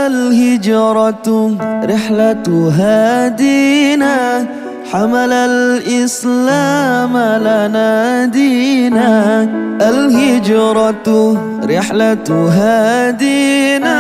الهجرة رحلة هادينا، حمل الإسلام لنا دينا. الهجرة رحلة هادينا،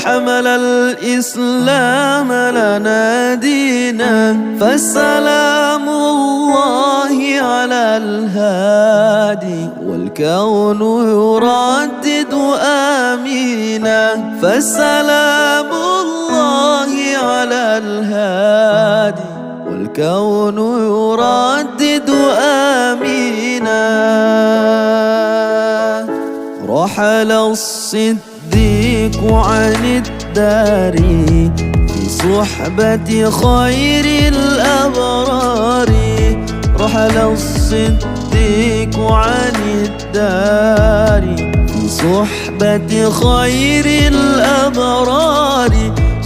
حمل الإسلام لنا دينا. فالسلام الله على الهادي، والكون يردد آمينا. فالسلام الله على الهادي، والكون يردد آمينا. رحل الصديق عن الدار في صحبة خير الأبرار. رحل الصديق عن الدار في صحبة خير الأبرار.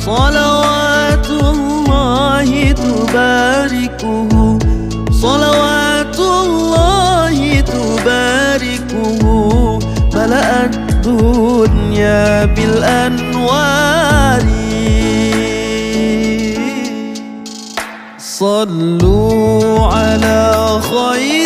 صلوات الله تباركه، صلوات الله تباركه. ملأ الدنيا بالأنوار. صلوا على خير